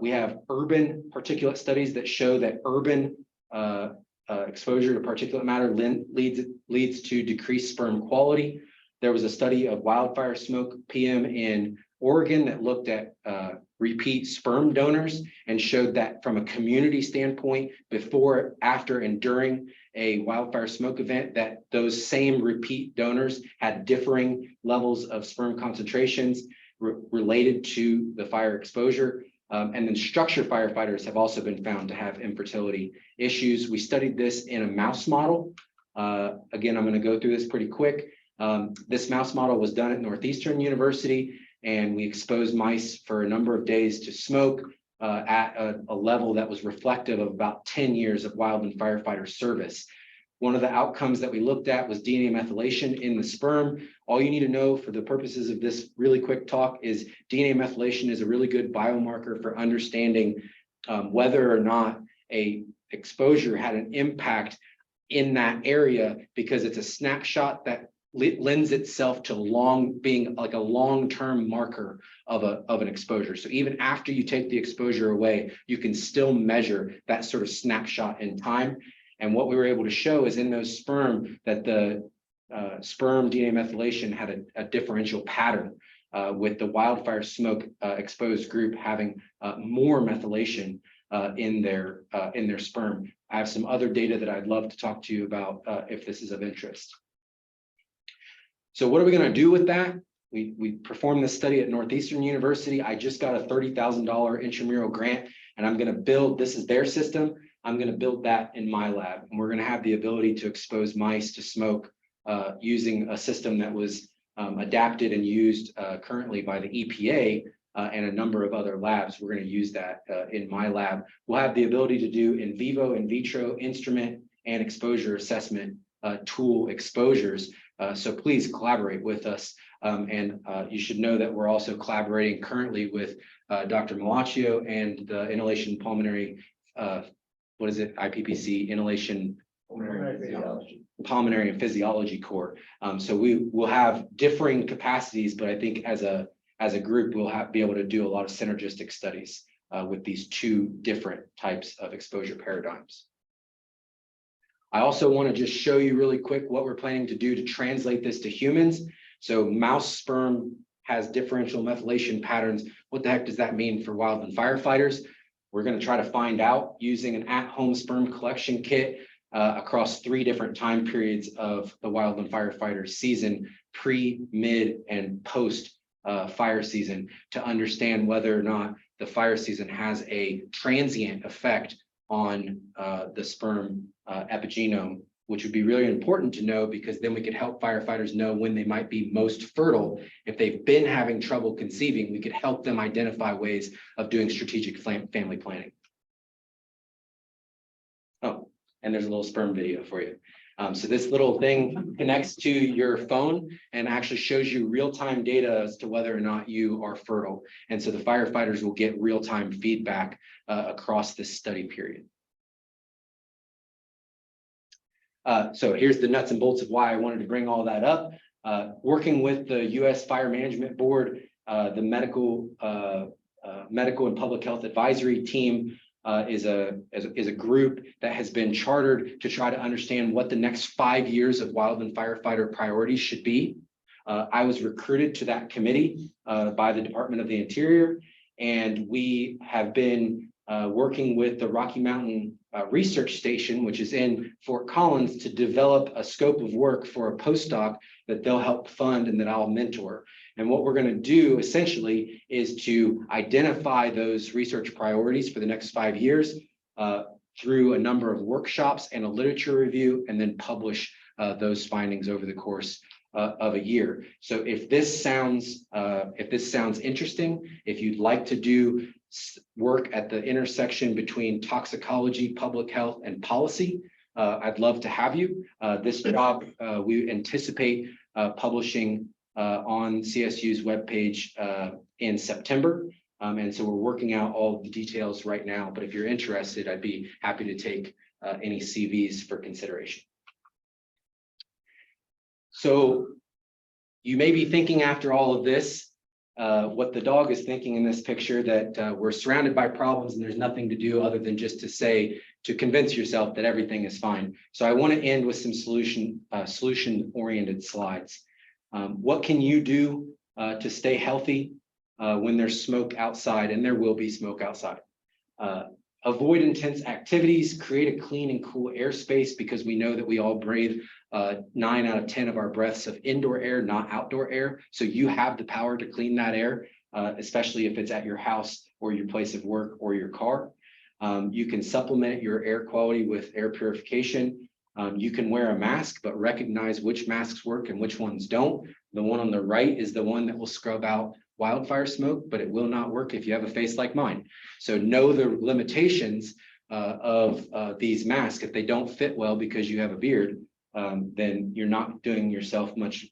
We have urban particulate studies that show that urban exposure to particulate matter leads to decreased sperm quality. There was a study of wildfire smoke PM in Oregon that looked at repeat sperm donors and showed that from a community standpoint, before, after, and during a wildfire smoke event, that those same repeat donors had differing levels of sperm concentrations related to the fire exposure. And then structure firefighters have also been found to have infertility issues. We studied this in a mouse model. Again, I'm going to go through this pretty quick. This mouse model was done at Northeastern University, and we exposed mice for a number of days to smoke at a level that was reflective of about 10 years of wildland firefighter service. One of the outcomes that we looked at was DNA methylation in the sperm. All you need to know for the purposes of this really quick talk is DNA methylation is a really good biomarker for understanding whether or not a exposure had an impact in that area, because it's a snapshot that lends itself to being like a long-term marker of an exposure. So even after you take the exposure away, you can still measure that sort of snapshot in time. And what we were able to show is in those sperm that the sperm DNA methylation had a differential pattern, with the wildfire smoke exposed group having more methylation in their sperm. I have some other data that I'd love to talk to you about if this is of interest. So what are we going to do with that? We performed this study at Northeastern University. I just got a $30,000 intramural grant, and I'm going to build, this is their system, I'm going to build that in my lab. And we're going to have the ability to expose mice to smoke using a system that was adapted and used currently by the EPA and a number of other labs. We're going to use that in my lab. We'll have the ability to do in vivo, in vitro, instrument, and exposure assessment tool exposures. So please collaborate with us. And you should know that we're also collaborating currently with Dr. Malaccio and the Inhalation Pulmonary, IPPC, Inhalation Pulmonary and Physiology Core. So we will have differing capacities, but I think as a group, we'll be able to do a lot of synergistic studies with these 2 different types of exposure paradigms. I also want to just show you really quick what we're planning to do to translate this to humans. So mouse sperm has differential methylation patterns. What the heck does that mean for wildland firefighters? We're going to try to find out using an at-home sperm collection kit across 3 different time periods of the wildland firefighter season, pre, mid, and post fire season, to understand whether or not the fire season has a transient effect on the sperm epigenome, which would be really important to know, because then we could help firefighters know when they might be most fertile. If they've been having trouble conceiving, we could help them identify ways of doing strategic family planning. Oh, and there's a little sperm video for you. So this little thing connects to your phone and actually shows you real-time data as to whether or not you are fertile. And so the firefighters will get real-time feedback across this study period. So here's the nuts and bolts of why I wanted to bring all that up. Working with the U.S. Fire Management Board, the medical and public health advisory team is a group that has been chartered to try to understand what the next 5 years of wildland firefighter priorities should be. I was recruited to that committee by the Department of the Interior, and we have been working with the Rocky Mountain Research Station, which is in Fort Collins, to develop a scope of work for a postdoc that they'll help fund and that I'll mentor. And what we're going to do essentially is to identify those research priorities for the next 5 years through a number of workshops and a literature review, and then publish those findings over the course of a year. So if this sounds interesting, if you'd like to do work at the intersection between toxicology, public health, and policy, I'd love to have you. This job we anticipate publishing on CSU's webpage in September. And so we're working out all of the details right now, but if you're interested, I'd be happy to take any CVs for consideration. So you may be thinking after all of this, what the dog is thinking in this picture, that we're surrounded by problems and there's nothing to do other than just to convince yourself that everything is fine. So I want to end with some solution-oriented slides. What can you do to stay healthy when there's smoke outside, and there will be smoke outside? Avoid intense activities, create a clean and cool airspace, because we know that we all breathe 9 out of 10 of our breaths of indoor air, not outdoor air. So you have the power to clean that air, especially if it's at your house or your place of work or your car. You can supplement your air quality with air purification. You can wear a mask, but recognize which masks work and which ones don't. The one on the right is the one that will scrub out wildfire smoke, but it will not work if you have a face like mine. So know the limitations of these masks. If they don't fit well because you have a beard, then you're not doing yourself much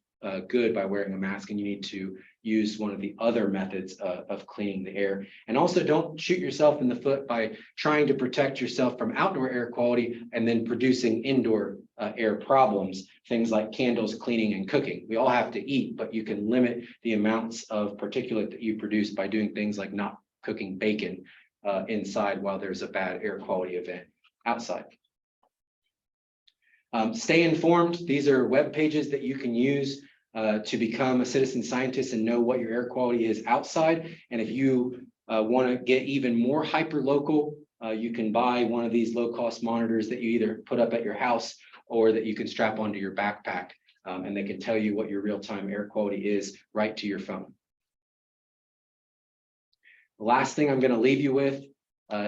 good by wearing a mask, and you need to use one of the other methods of cleaning the air. And also, don't shoot yourself in the foot by trying to protect yourself from outdoor air quality and then producing indoor air problems, things like candles, cleaning, and cooking. We all have to eat, but you can limit the amounts of particulate that you produce by doing things like not cooking bacon inside while there's a bad air quality event outside. Stay informed. These are web pages that you can use to become a citizen scientist and know what your air quality is outside. And if you want to get even more hyper local, you can buy one of these low-cost monitors that you either put up at your house or that you can strap onto your backpack, and they can tell you what your real-time air quality is right to your phone. The last thing I'm going to leave you with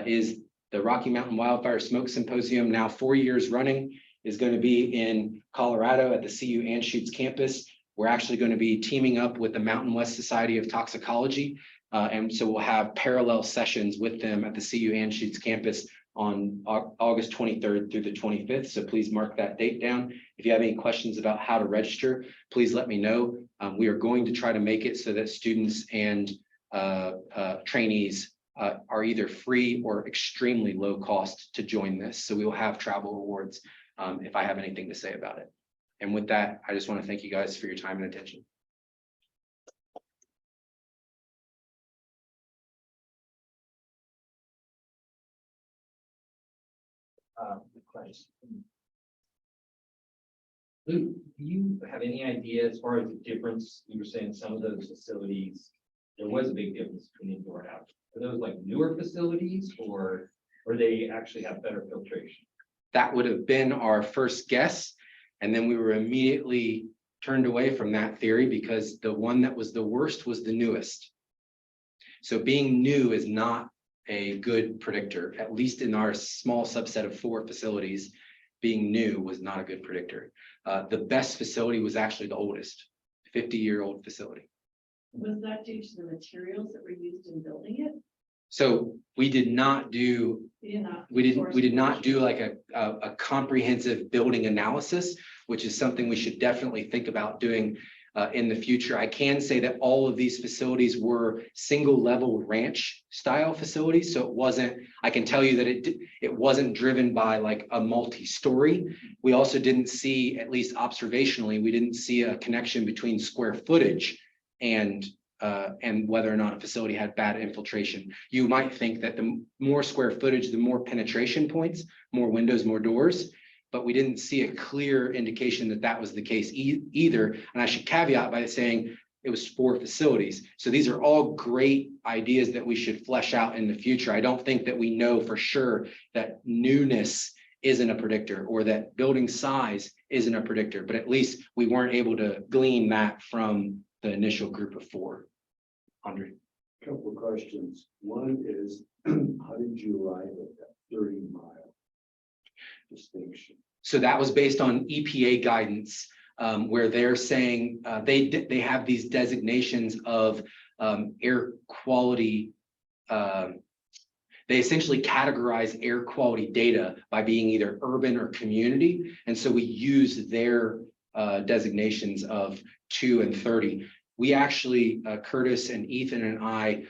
is the Rocky Mountain Wildfire Smoke Symposium, now 4 years running, is going to be in Colorado at the CU Anschutz campus. We're actually going to be teaming up with the Mountain West Society of Toxicology. And so we'll have parallel sessions with them at the CU Anschutz campus on August 23rd through the 25th. So please mark that date down. If you have any questions about how to register, please let me know. We are going to try to make it so that students and trainees are either free or extremely low cost to join this. So we will have travel rewards if I have anything to say about it. And with that, I just want to thank you guys for your time and attention.
Luke, do you have any idea as far as the difference? You were saying some of those facilities, there was a big difference between indoor and outdoor. Are those like newer facilities, or they actually have better filtration?
That would have been our first guess. And then we were immediately turned away from that theory because the one that was the worst was the newest. So being new is not a good predictor, at least in our small subset of 4 facilities. Being new was not a good predictor. The best facility was actually the oldest, 50-year-old facility.
Was that due to the materials that were used in building it?
So we did not do We did not do like a comprehensive building analysis, which is something we should definitely think about doing in the future. I can say that all of these facilities were single level ranch style facilities. So it wasn't, I can tell you that it wasn't driven by like a multi-story. We also didn't see, at least observationally, we didn't see a connection between square footage and whether or not a facility had bad infiltration. You might think that the more square footage, the more penetration points, more windows, more doors, but we didn't see a clear indication that that was the case either. And I should caveat by saying it was 4 facilities. So these are all great ideas that we should flesh out in the future. I don't think that we know for sure that newness isn't a predictor or that building size isn't a predictor, but at least we weren't able to glean that from the initial group of 4. Andre.
Couple of questions. One is, how did you arrive at that 30-mile distinction?
So that was based on EPA guidance, where they're saying they have these designations of air quality. They essentially categorize air quality data by being either urban or community. And so we use their designations of 2 and 30. We actually, Curtis and Ethan and I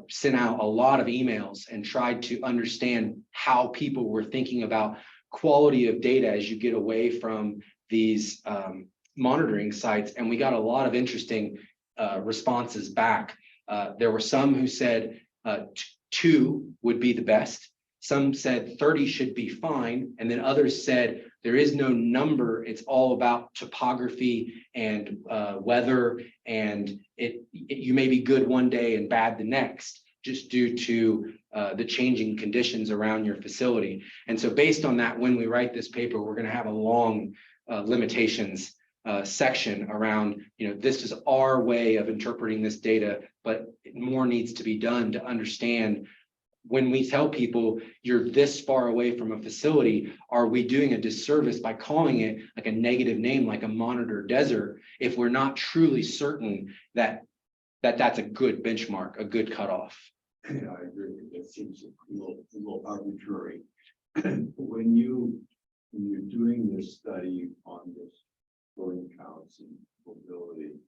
sent out a lot of emails and tried to understand how people were thinking about quality of data as you get away from these monitoring sites. And we got a lot of interesting responses back. There were some who said 2 would be the best. Some said 30 should be fine. And then others said there is no number. It's all about topography and weather. And you may be good one day and bad the next, just due to the changing conditions around your facility. And so based on that, when we write this paper, we're going to have a long limitations section around, this is our way of interpreting this data, but more needs to be done to understand. When we tell people you're this far away from a facility, are we doing a disservice by calling it like a negative name, like a monitor desert, if we're not truly certain that that's a good benchmark, a good cutoff?
Yeah, I agree. That seems a little arbitrary. When you're doing this study on this building counts and mobility,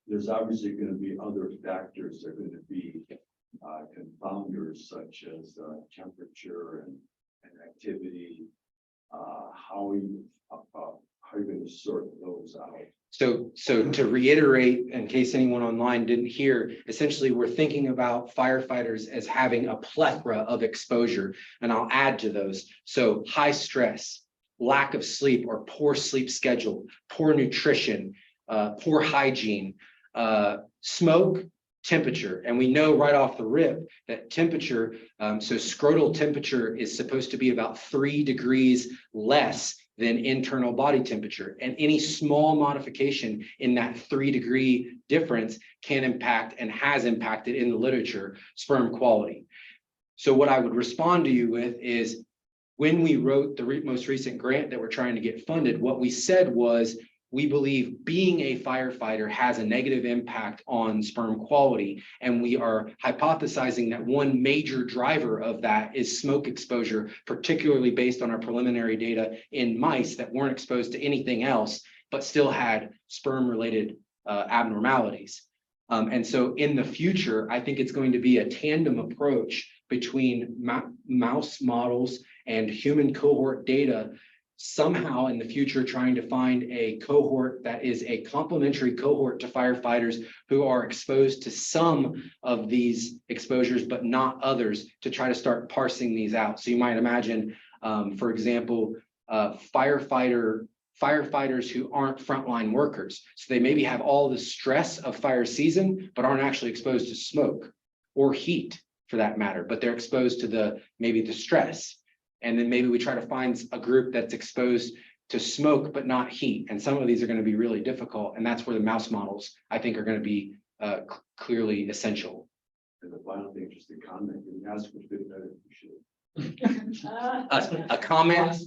there's obviously going to be other factors that are going to be confounders, such as temperature and activity. How are you going to sort those out?
So to reiterate, in case anyone online didn't hear, essentially we're thinking about firefighters as having a plethora of exposure, and I'll add to those. So high stress, lack of sleep or poor sleep schedule, poor nutrition, poor hygiene, smoke, temperature. And we know right off the rip that temperature, so scrotal temperature is supposed to be about 3 degrees less than internal body temperature. And any small modification in that 3-degree difference can impact and has impacted in the literature sperm quality. So what I would respond to you with is, when we wrote the most recent grant that we're trying to get funded, what we said was, we believe being a firefighter has a negative impact on sperm quality. And we are hypothesizing that one major driver of that is smoke exposure, particularly based on our preliminary data in mice that weren't exposed to anything else, but still had sperm-related abnormalities. And so in the future, I think it's going to be a tandem approach between mouse models and human cohort data, somehow in the future trying to find a cohort that is a complementary cohort to firefighters who are exposed to some of these exposures, but not others, to try to start parsing these out. So you might imagine, for example, firefighters who aren't frontline workers. So they maybe have all the stress of fire season, but aren't actually exposed to smoke or heat for that matter, but they're exposed to maybe the stress. And then maybe we try to find a group that's exposed to smoke, but not heat. And some of these are going to be really difficult. And that's where the mouse models, I think, are going to be clearly essential.
And the final thing, just a comment, you ask what's been better than you should.
A comment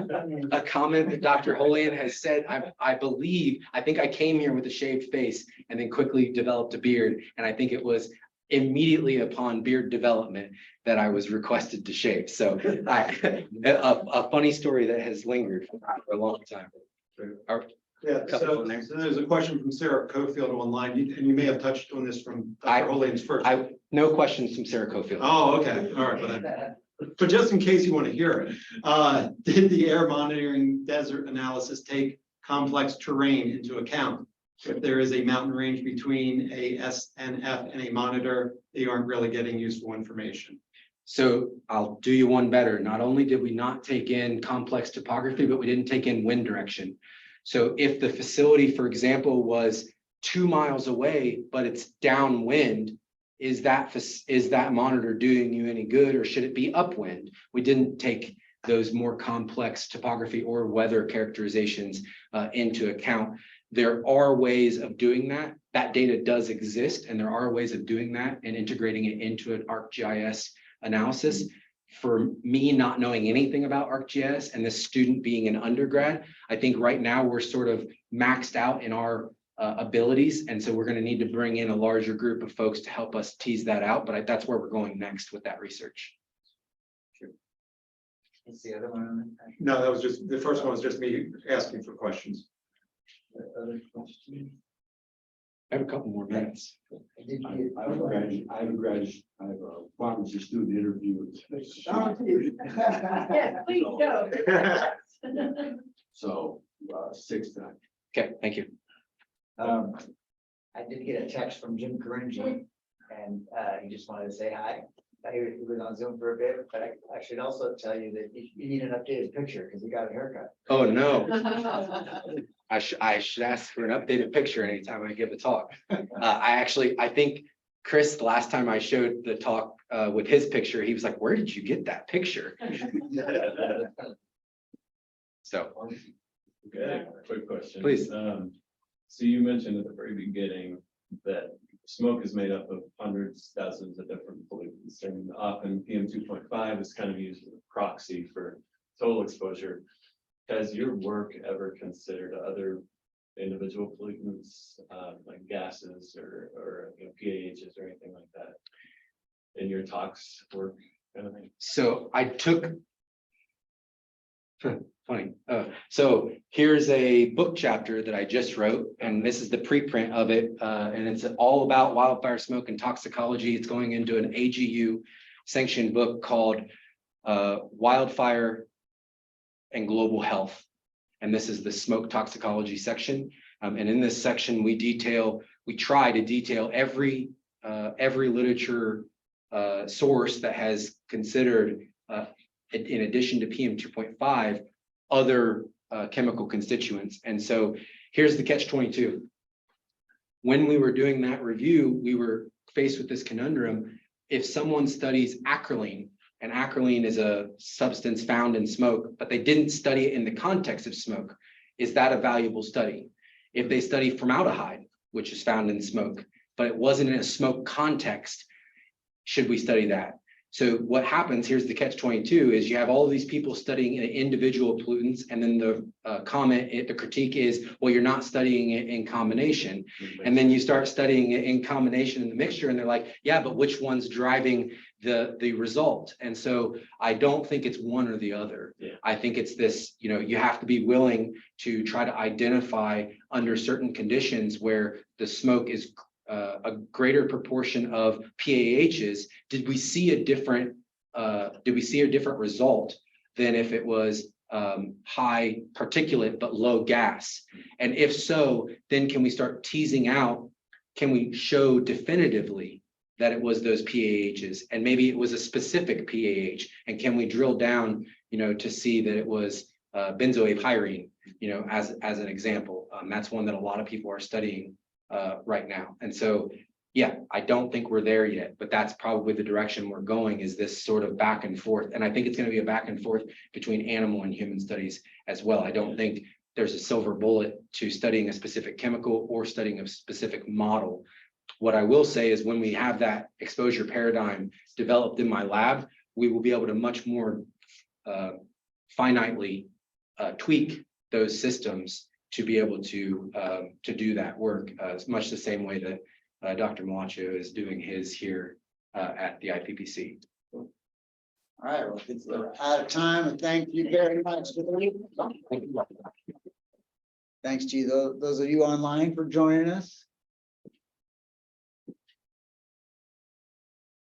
that Dr. Holian has said, I think I came here with a shaved face and then quickly developed a beard. And I think it was immediately upon beard development that I was requested to shave. So a funny story that has lingered for a long time.
Yeah,
Couple in there.
so there's a question from Sarah Cofield online, and you may have touched on this from Dr. Holian's first.
No questions from Sarah Cofield.
Oh, okay, all right, but just in case you want to hear it, did the air monitoring desert analysis take complex terrain into account? If there is a mountain range between a SNF and a monitor, they aren't really getting useful information.
So I'll do you one better. Not only did we not take in complex topography, but we didn't take in wind direction. So if the facility, for example, was 2 miles away, but it's downwind, is that monitor doing you any good, or should it be upwind? We didn't take those more complex topography or weather characterizations into account. There are ways of doing that. That data does exist, and there are ways of doing that and integrating it into an ArcGIS analysis. For me, not knowing anything about ArcGIS and this student being an undergrad, I think right now we're sort of maxed out in our abilities. And so we're going to need to bring in a larger group of folks to help us tease that out. But that's where we're going next with that research.
What's the other one?
No, that was just, the first one was just me asking for questions.
Other question?
I have a couple more minutes.
I have a pharmacy student interview.
Yeah, please go.
So, 6 times.
Okay, thank you.
I did get a text from Jim Caringi, and he just wanted to say hi. He was on Zoom for a bit, but I should also tell you that you need an updated picture because he got a haircut.
Oh, no. I should ask for an updated picture anytime I give a talk. I think Chris, the last time I showed the talk with his picture, he was like, "Where did you get that picture?" So,
Okay, quick question.
Please.
So you mentioned at the very beginning that smoke is made up of hundreds, thousands of different pollutants, and often PM 2.5 is kind of used as a proxy for total exposure. Has your work ever considered other individual pollutants, like gases or PAHs or anything like that in your talks work kind of thing?
so I took. Funny. So here's a book chapter that I just wrote, and this is the preprint of it. And it's all about wildfire smoke and toxicology. It's going into an AGU sanctioned book called Wildfire and Global Health. And this is the smoke toxicology section. And in this section, we try to detail every literature source that has considered, in addition to PM 2.5, other chemical constituents. And so here's the catch-22. When we were doing that review, we were faced with this conundrum. If someone studies acrolein, and acrolein is a substance found in smoke, but they didn't study it in the context of smoke, is that a valuable study? If they study formaldehyde, which is found in smoke, but it wasn't in a smoke context, should we study that? So what happens, here's the catch-22, is you have all of these people studying individual pollutants, and then the critique is, well, you're not studying it in combination. And then you start studying it in combination in the mixture, and they're like, yeah, but which one's driving the result? And so I don't think it's one or the other.
Yeah.
I think it's this, you have to be willing to try to identify under certain conditions where the smoke is a greater proportion of PAHs. Did we see a different result than if it was high particulate but low gas? And if so, then can we start teasing out, can we show definitively that it was those PAHs, and maybe it was a specific PAH, and can we drill down, to see that it was benzoapyrene, as an example. That's one that a lot of people are studying right now. And so, yeah, I don't think we're there yet, but that's probably the direction we're going, is this sort of back and forth. And I think it's going to be a back and forth between animal and human studies as well. I don't think there's a silver bullet to studying a specific chemical or studying a specific model. What I will say is, when we have that exposure paradigm developed in my lab, we will be able to much more finitely tweak those systems to be able to do that work, much the same way that Dr. Malancho is doing his here at the IPPC.
All right, well, we're out of time, and thank you very much. Thanks to you, those of you online for joining us.